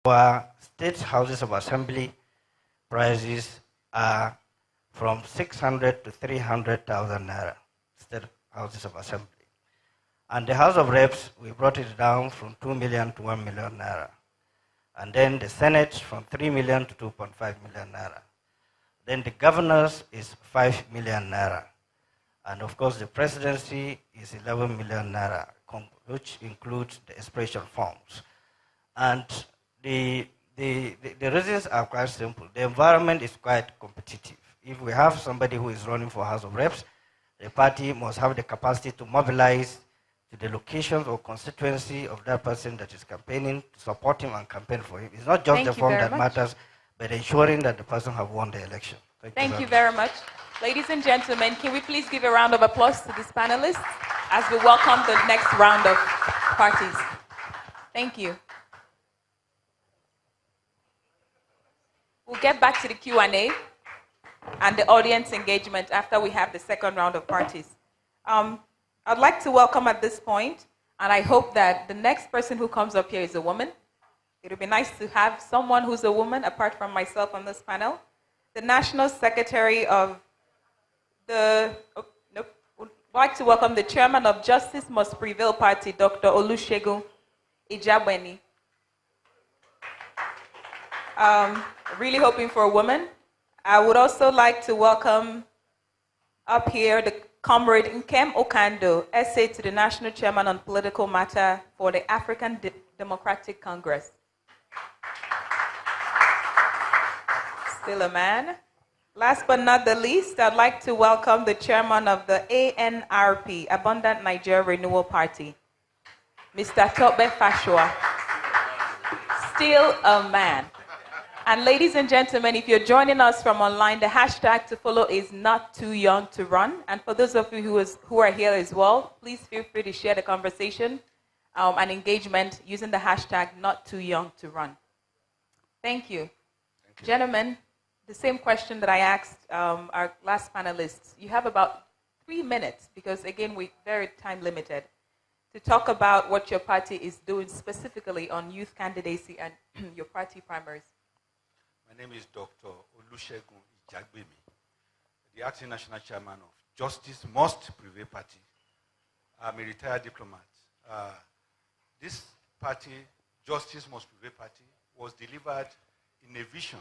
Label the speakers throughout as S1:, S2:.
S1: Our state houses of assembly prices are from 600 to 300,000 naira, state houses of assembly. And the House of Reps, we brought it down from 2 million to 1 million naira. And then the Senate from 3 million to 2.5 million naira. Then the governors is 5 million naira. And of course, the presidency is 11 million naira, which includes the expression forms. And the reasons are quite simple. The environment is quite competitive. If we have somebody who is running for House of Reps, the party must have the capacity to mobilize to the locations or constituency of that person that is campaigning, to support him and campaign for him. It's not just the form that matters, but ensuring that the person have won the election.
S2: Thank you very much. Ladies and gentlemen, can we please give a round of applause to these panelists as we welcome the next round of parties. Thank you. We'll get back to the Q&A and the audience engagement after we have the second round of parties. I'd like to welcome at this point, and I hope that the next person who comes up here is a woman. It would be nice to have someone who's a woman apart from myself on this panel. The National Secretary of the, I'd like to welcome the Chairman of Justice Must Prevail Party, Dr. Olusegun Ijabweni. Really hoping for a woman. I would also like to welcome up here the Comrade Nkem Okando, essay to the National Chairman on Political Matter for the African Democratic Congress. Still a man. Last but not the least, I'd like to welcome the Chairman of the ANRP, Abundant Nigeria Renewal Party, Mr. Tobe Fashua. Still a man. And ladies and gentlemen, if you're joining us from online, the hashtag to follow is not too young to run. And for those of you who are here as well, please feel free to share the conversation and engagement using the hashtag not too young to run. Thank you. Thank you. Gentlemen, the same question that I asked our last panelists. You have about 3 minutes, because again, we're very time limited, to talk about what your party is doing specifically on youth candidacy and your party primaries.
S3: My name is Dr. Olusegun Ijabweni, the acting national chairman of Justice Must Prevail Party. I'm a retired diplomat. This party, Justice Must Prevail Party, was delivered in a vision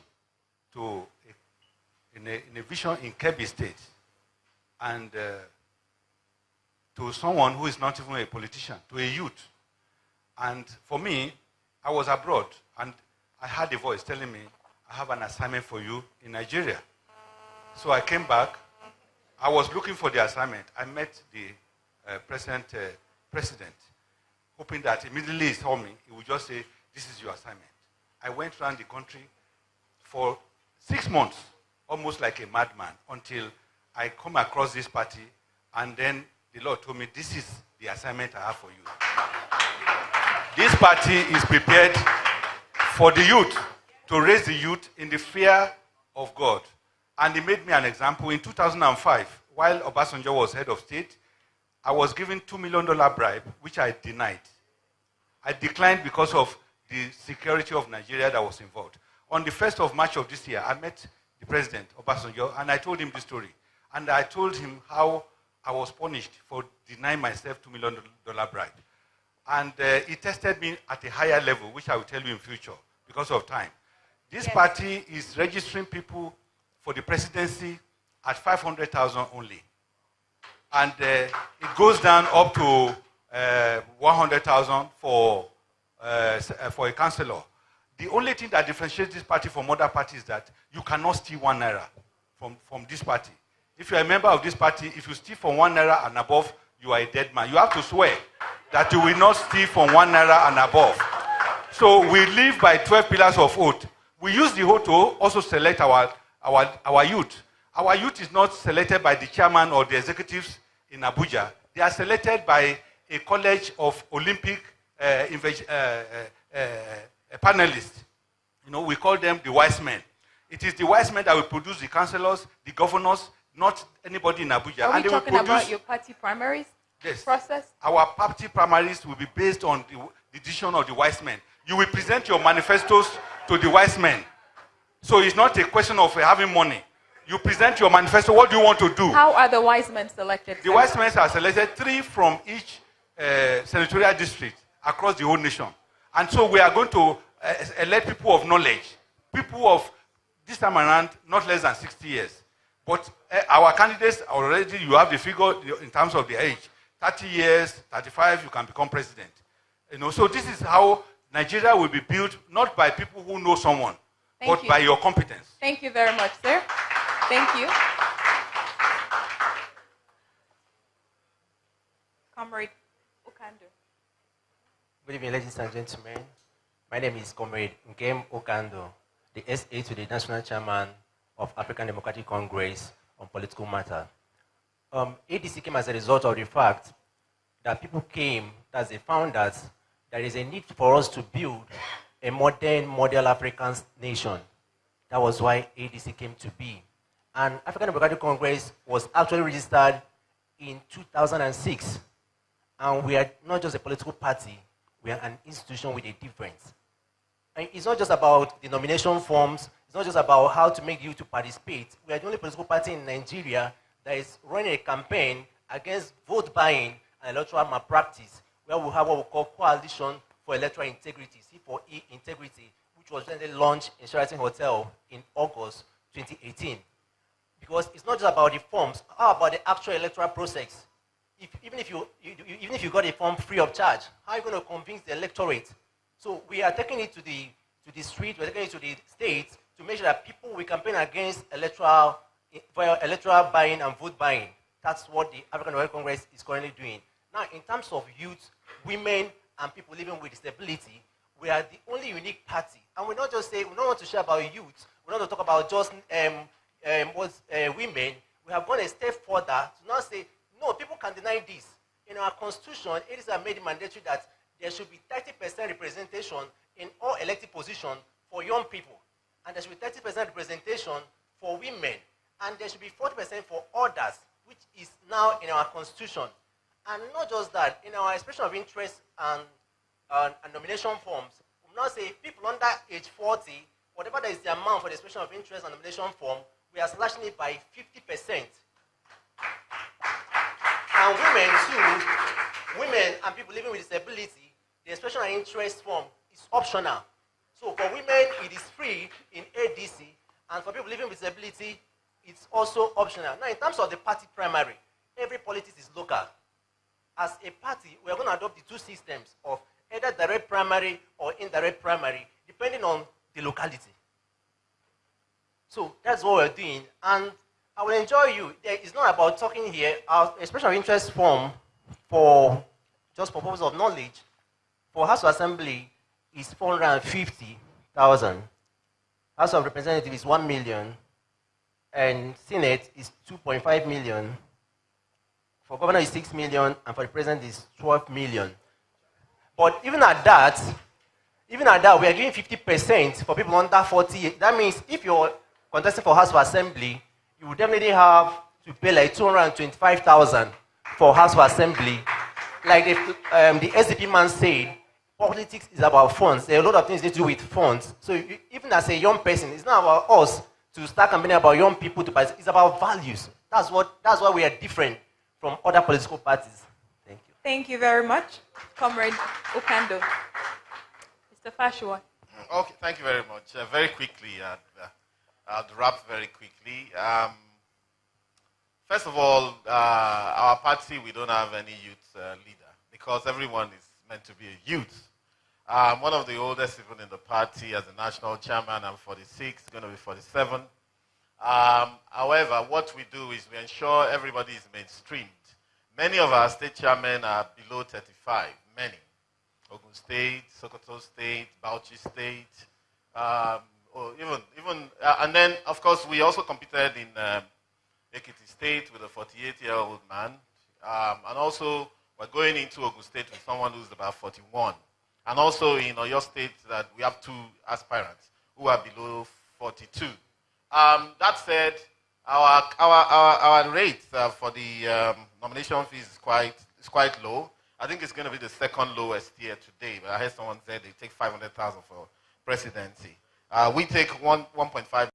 S3: in Kebbi State, and to someone who is not even a politician, to a youth. And for me, I was abroad, and I had a voice telling me, I have an assignment for you in Nigeria. So I came back. I was looking for the assignment. I met the president, hoping that immediately he saw me, he would just say, this is your assignment. I went around the country for 6 months, almost like a madman, until I come across this party, and then the Lord told me, this is the assignment I have for you. This party is prepared for the youth, to raise the youth in the fear of God. And he made me an example. In 2005, while Obasanjo was head of state, I was given $2 million bribe, which I denied. I declined because of the security of Nigeria that was involved. On the 1st of March of this year, I met the president, Obasanjo, and I told him this story. And I told him how I was punished for denying myself $2 million bribe. And he tested me at a higher level, which I will tell you in future because of time. This party is registering people for the presidency at 500,000 only. And it goes down up to 100,000 for a councillor. The only thing that differentiates this party from other parties is that you cannot steal 1 naira from this party. If you're a member of this party, if you steal from 1 naira and above, you are a dead man. You have to swear that you will not steal from 1 naira and above. So we live by 12 pillars of oath. We use the oath to also select our youth. Our youth is not selected by the chairman or the executives in Abuja. They are selected by a college of Olympic panelists. You know, we call them the wise men. It is the wise men that will produce the councillors, the governors, not anybody in Abuja.
S2: Are we talking about your party primaries?
S3: Yes.
S2: Process?
S3: Our party primaries will be based on the decision of the wise men. You will present your manifestos to the wise men. So it's not a question of having money. You present your manifesto, what do you want to do?
S2: How are the wise men selected?
S3: The wise men are selected 3 from each senatorial district across the whole nation. And so we are going to elect people of knowledge, people of, this time around, not less than 60 years. But our candidates already, you have the figure in terms of the age. 30 years, 35, you can become president. So this is how Nigeria will be built, not by people who know someone, but by your competence.
S2: Thank you very much, sir. Thank you. Comrade Okando.
S4: Good evening, ladies and gentlemen. My name is Comrade Nkem Okando, the SA to the National Chairman of African Democratic Congress on political matter. ADC came as a result of the fact that people came as they found that there is a need for us to build a modern, model African nation. That was why ADC came to be. And African Democratic Congress was actually registered in 2006. And we are not just a political party, we are an institution with a difference. And it's not just about the nomination forms, it's not just about how to make you to participate. We are the only political party in Nigeria that is running a campaign against vote buying and electoral malpractice, where we have what we call Coalition for Electoral Integrity, C4E Integrity, which was recently launched in Sheraton Hotel in August 2018. Because it's not just about the forms, how about the actual electoral process? Even if you got a form free of charge, how are you going to convince the electorate? So we are taking it to the street, we're taking it to the states to make sure that people will campaign against electoral buying and vote buying. That's what the African Democratic Congress is currently doing. Now, in terms of youth, women, and people living with disability, we are the only unique party. And we don't just say, we don't want to share about youth, we don't want to talk about just women. We have gone a step further to now say, no, people can deny this. In our constitution, it is made it mandatory that there should be 30% representation in all elected positions for young people. And there should be 30% representation for women. And there should be 40% for others, which is now in our constitution. And not just that, in our expression of interest and nomination forms, we now say people under age 40, whatever that is the amount for the expression of interest and nomination form, we are slashing it by 50%. And women too, women and people living with disability, the expression of interest form is optional. So for women, it is free in ADC, and for people living with disability, it's also optional. Now, in terms of the party primary, every politics is local. As a party, we are going to adopt the 2 systems of either direct primary or indirect primary, depending on the locality. So that's what we're doing. And I will enjoy you. It's not about talking here. Our expression of interest form just for purpose of knowledge, for House of Assembly is 450,000. House of Representatives is 1 million. And Senate is 2.5 million. For governor is 6 million, and for the president is 12 million. But even at that, we are giving 50% for people under 40. That means if you're contesting for House of Assembly, you will definitely have to pay like 225,000 for House of Assembly. Like the SDP man said, politics is about funds. There are a lot of things to do with funds. So even as a young person, it's not about us to start campaigning about young people to participate. It's about values. That's why we are different from other political parties. Thank you.
S2: Thank you very much, Comrade Okando. Mr. Fashua.
S5: Okay, thank you very much. Very quickly, I'll wrap very quickly. First of all, our party, we don't have any youth leader because everyone is meant to be a youth. One of the oldest people in the party as the national chairman, I'm 46, going to be 47. However, what we do is we ensure everybody is mainstreamed. Many of our state chairmen are below 35, many. Ogun State, Sokoto State, Bauchi State, or and then, of course, we also competed in Ekiti State with a 48-year-old man. And also, we're going into Ogun State with someone who's about 41. And also in Oyo State, that we have 2 aspirants who are below 42. That said, our rate for the nomination fees is quite low. I think it's going to be the second lowest here today, but I heard someone say they take 500,000 for presidency. We take 1.5